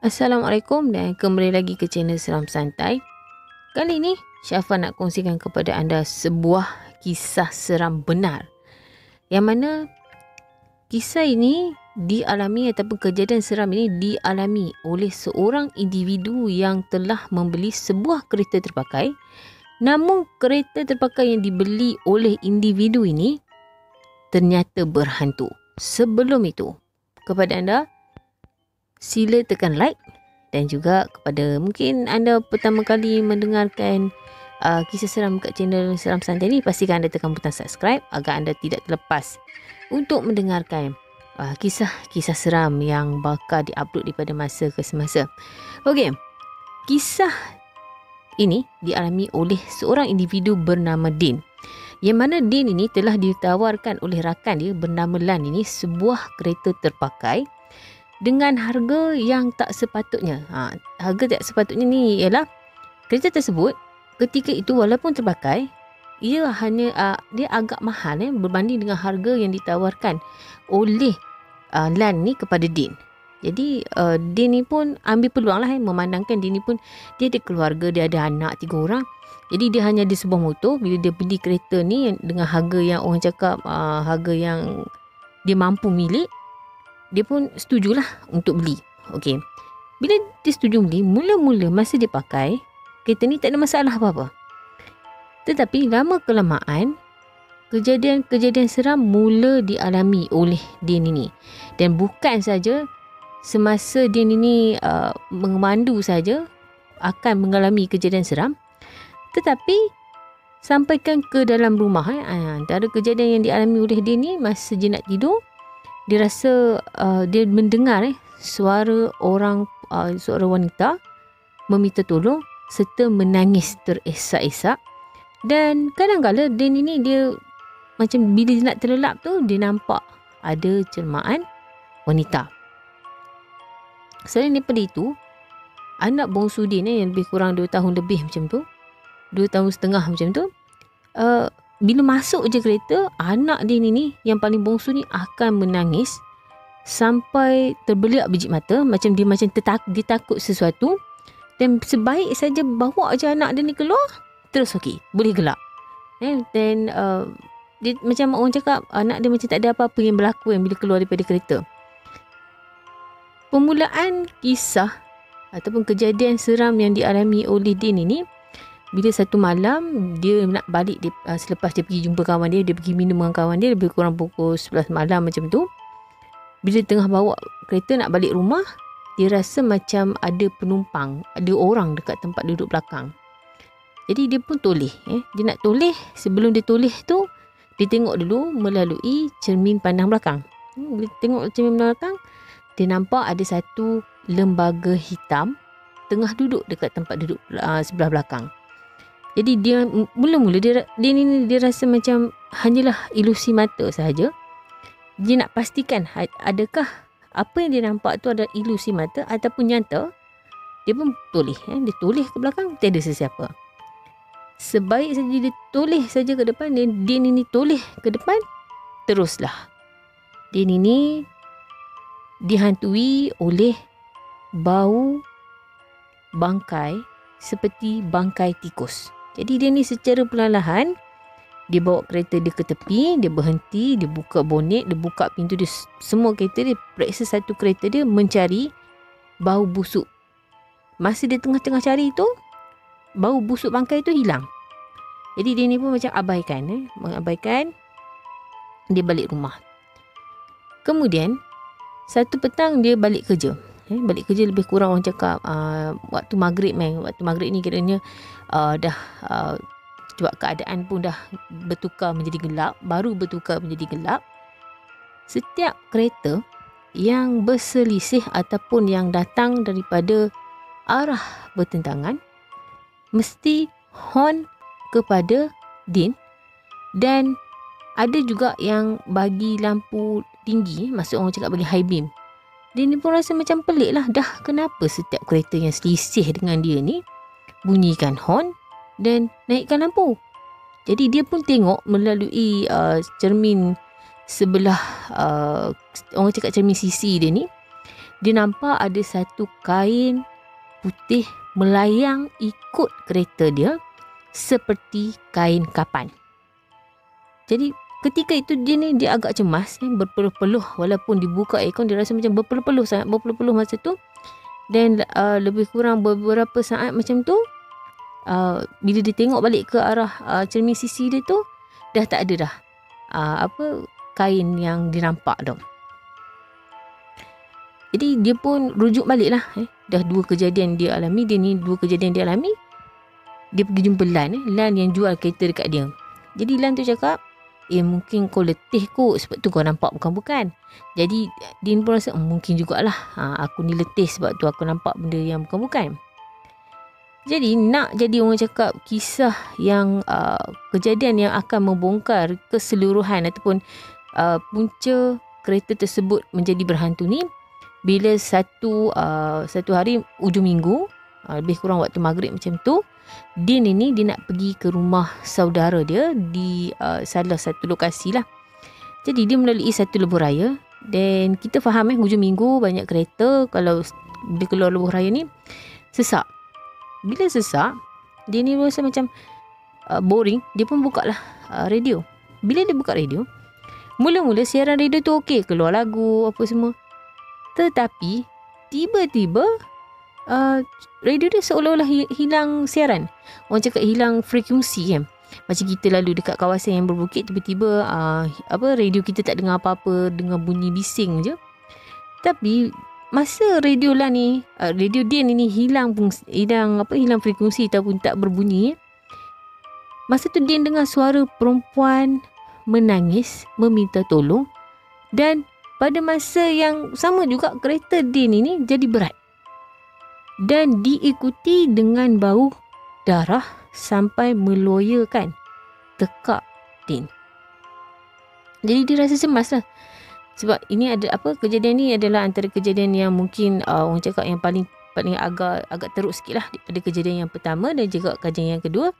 Assalamualaikum dan kembali lagi ke channel Seram Santai. Kali ini Syafa nak kongsikan kepada anda sebuah kisah seram benar, yang mana kisah ini dialami ataupun kejadian seram ini dialami oleh seorang individu yang telah membeli sebuah kereta terpakai. Namun kereta terpakai yang dibeli oleh individu ini ternyata berhantu. Sebelum itu, kepada anda, sila tekan like, dan juga kepada mungkin anda pertama kali mendengarkan kisah seram kat channel Seram Santai ni, pastikan anda tekan butang subscribe agar anda tidak terlepas untuk mendengarkan kisah-kisah seram yang bakal diupload daripada masa ke semasa. Okey, kisah ini dialami oleh seorang individu bernama Din, yang mana Din ini telah ditawarkan oleh rakan dia bernama Lan ini sebuah kereta terpakai dengan harga yang tak sepatutnya. Harga tak sepatutnya ni ialah kereta tersebut ketika itu walaupun terpakai, ia hanya dia agak mahal berbanding dengan harga yang ditawarkan oleh Lan ni kepada Din. Jadi Din ni pun ambil peluang lah, memandangkan Din ni pun dia ada keluarga, dia ada anak 3 orang. Jadi dia hanya ada sebuah motor. Bila dia beli kereta ni dengan harga yang orang cakap harga yang dia mampu milik, dia pun setujulah untuk beli. Okey. Bila dia setuju beli, mula-mula masa dia pakai, kereta ni tak ada masalah apa-apa. Tetapi lama kelamaan, kejadian-kejadian seram mula dialami oleh Din ini. Dan bukan saja semasa Din ini memandu saja akan mengalami kejadian seram, tetapi sampaikan ke dalam rumah. Antara kejadian yang dialami oleh Din ni, masa dia nak tidur, dia rasa dia mendengar suara wanita meminta tolong serta menangis teresak-esak. Dan kadang-kadang Din ini dia macam bila dia nak terlelap tu, dia nampak ada jelmaan wanita. Selain daripada itu, anak bongsu Din yang lebih kurang 2 tahun lebih macam tu, 2 tahun setengah macam tu, bila masuk je kereta, anak dia ni yang paling bongsu ni akan menangis sampai terbeliak biji mata, macam dia dia takut sesuatu. Dan sebaik saja bawa je anak dia ni keluar, terus okey, boleh gelak. Dan dia macam orang cakap, anak dia macam tak ada apa-apa yang berlaku bila keluar daripada kereta. Permulaan kisah ataupun kejadian seram yang dialami oleh Din ini, bila satu malam dia nak balik selepas dia pergi jumpa kawan dia pergi minum dengan kawan dia lebih kurang pukul 11 malam macam tu. Bila tengah bawa kereta nak balik rumah, dia rasa macam ada penumpang, ada orang dekat tempat duduk belakang. Jadi dia pun toleh. Dia nak toleh, sebelum dia toleh tu, dia tengok dulu melalui cermin pandang belakang. Bila tengok cermin belakang, dia nampak ada satu lembaga hitam tengah duduk dekat tempat duduk sebelah belakang. Jadi dia mula-mula dia rasa macam hanyalah ilusi mata sahaja. Dia nak pastikan adakah apa yang dia nampak tu adalah ilusi mata ataupun nyata. Dia pun toleh. Dia toleh ke belakang, tiada sesiapa. Sebaik saja dia toleh saja ke depan, dia ni toleh ke depan, teruslah dia ni dihantui oleh bau bangkai seperti bangkai tikus. Jadi dia ni secara perlahan-lahan, dia bawa kereta dia ke tepi, dia berhenti, dia buka bonet, dia buka pintu dia, semua kereta dia, periksa satu kereta dia, mencari bau busuk. Masa dia tengah-tengah cari tu, bau busuk bangkai tu hilang. Jadi dia ni pun macam mengabaikan, dia balik rumah. Kemudian satu petang dia balik kerja. Balik kerja lebih kurang orang cakap waktu maghrib. Waktu maghrib ni kiranya dah sebab keadaan pun dah bertukar menjadi gelap, baru bertukar menjadi gelap. Setiap kereta yang berselisih ataupun yang datang daripada arah bertentangan mesti horn kepada Din. Dan ada juga yang bagi lampu tinggi, maksud orang cakap bagi high beam. Dia ni pun rasa macam pelik lah, dah kenapa setiap kereta yang selisih dengan dia ni bunyikan horn dan naikkan lampu. Jadi dia pun tengok melalui cermin sebelah orang cakap cermin sisi dia ni. dia nampak ada satu kain putih melayang ikut kereta dia seperti kain kapan. Jadi ketika itu dia agak cemas, berpeluh-peluh, walaupun dibuka aircon dia rasa macam berpeluh-peluh, sangat berpeluh-peluh masa tu. Dan lebih kurang beberapa saat macam tu, bila dia tengok balik ke arah cermin sisi dia tu, dah tak ada dah kain yang dia nampak tu. Jadi dia pun rujuk balik lah. Dah dua kejadian dia alami. Dua kejadian dia alami. Dia pergi jumpa Lan. Lan yang jual kereta dekat dia. Jadi Lan tu cakap, mungkin kau letih kot, sebab tu kau nampak bukan-bukan. Jadi dia pun rasa mungkin jugalah aku ni letih sebab tu aku nampak benda yang bukan-bukan. Jadi nak jadi orang cakap kisah yang kejadian yang akan membongkar keseluruhan ataupun punca kereta tersebut menjadi berhantu ni, bila satu hari ujung minggu, lebih kurang waktu maghrib macam tu, dia nak pergi ke rumah saudara dia di salah satu lokasi lah. Jadi dia melalui satu lebuh raya, dan kita faham hujung minggu banyak kereta. Kalau dia keluar lebuh raya ni sesak. Bila sesak, dia ni rasa macam boring. Dia pun buka lah radio. Bila dia buka radio, mula-mula siaran radio tu okey, keluar lagu apa semua. Tetapi tiba-tiba radio dia seolah-olah hilang siaran. Orang cakap hilang frekuensi kan. Macam kita lalu dekat kawasan yang berbukit, tiba-tiba radio kita tak dengar apa-apa, dengar bunyi bising je. Tapi masa radio lah ni, radio dia ni hilang frekuensi ataupun tak berbunyi. Masa tu dia dengar suara perempuan menangis meminta tolong, dan pada masa yang sama juga kereta Din ini jadi berat dan diikuti dengan bau darah sampai meloyakan tekak Din. Jadi dia rasa cemas lah, sebab ini ada kejadian ni adalah antara kejadian yang mungkin orang cakap yang paling agak teruk sikit lah daripada kejadian yang pertama dan juga kejadian yang kedua.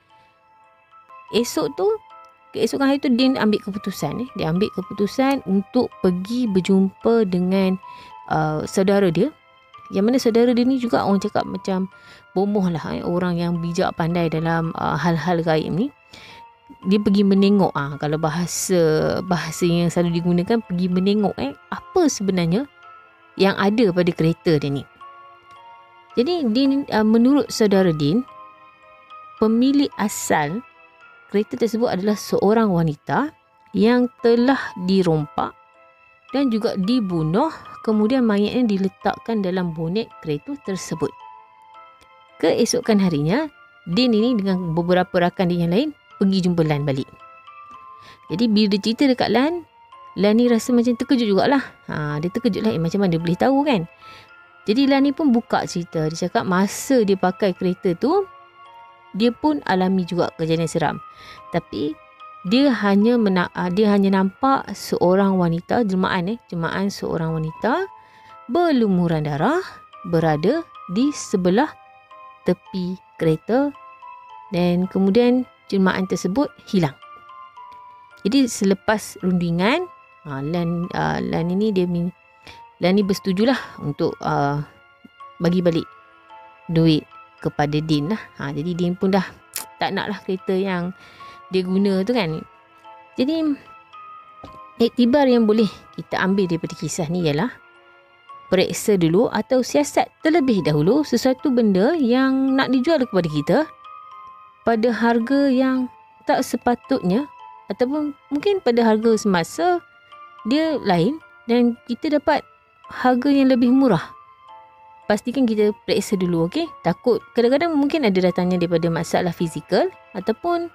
Keesokan hari tu Din ambil keputusan. Dia ambil keputusan untuk pergi berjumpa dengan saudara dia. Yang mana saudara dia ni juga orang cakap macam bomoh lah. Orang yang bijak pandai dalam hal-hal gaib ni. Dia pergi menengok. Kalau bahasa yang selalu digunakan, pergi menengok apa sebenarnya yang ada pada kereta dia ni. Jadi Din, menurut saudara Din, pemilik asal kereta tersebut adalah seorang wanita yang telah dirompak dan juga dibunuh, kemudian mayatnya diletakkan dalam bonet kereta tersebut. Keesokan harinya, Din ini dengan beberapa rakan dia yang lain pergi jumpa Lan balik. Jadi bila dia cerita dekat Lan ni rasa macam terkejut jugalah. Dia terkejut lah, macam mana dia boleh tahu kan. Jadi Lan ni pun buka cerita. Dia cakap masa dia pakai kereta tu, dia pun alami juga kejadian seram. Tapi dia hanya nampak seorang wanita, jelmaan seorang wanita berlumuran darah berada di sebelah tepi kereta, dan kemudian jelmaan tersebut hilang. Jadi selepas rundingan, Lan ni bersetujulah untuk bagi balik duit kepada Din lah. Jadi Din pun dah tak nak lah kereta yang dia guna tu kan. Jadi iktibar yang boleh kita ambil daripada kisah ni ialah periksa dulu atau siasat terlebih dahulu sesuatu benda yang nak dijual kepada kita pada harga yang tak sepatutnya, ataupun mungkin pada harga semasa dia lain dan kita dapat harga yang lebih murah. Pastikan kita periksa dulu, okey? Takut kadang-kadang mungkin ada datangnya daripada masalah fizikal ataupun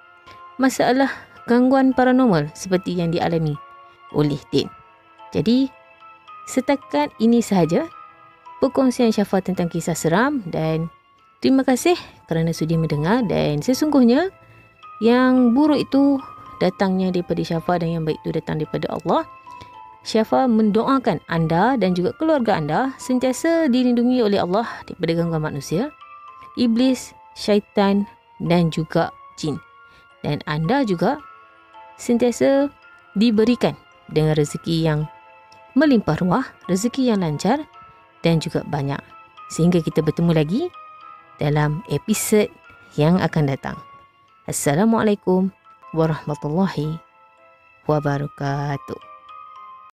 masalah gangguan paranormal seperti yang dialami oleh Din. Jadi setakat ini sahaja perkongsian Syafa tentang kisah seram, dan terima kasih kerana sudi mendengar. Dan sesungguhnya yang buruk itu datangnya daripada Syafa dan yang baik itu datang daripada Allah. Syafa mendoakan anda dan juga keluarga anda sentiasa dilindungi oleh Allah daripada gangguan manusia, iblis, syaitan dan juga jin. Dan anda juga sentiasa diberikan dengan rezeki yang melimpah ruah, rezeki yang lancar dan juga banyak. Sehingga kita bertemu lagi dalam episod yang akan datang. Assalamualaikum warahmatullahi wabarakatuh.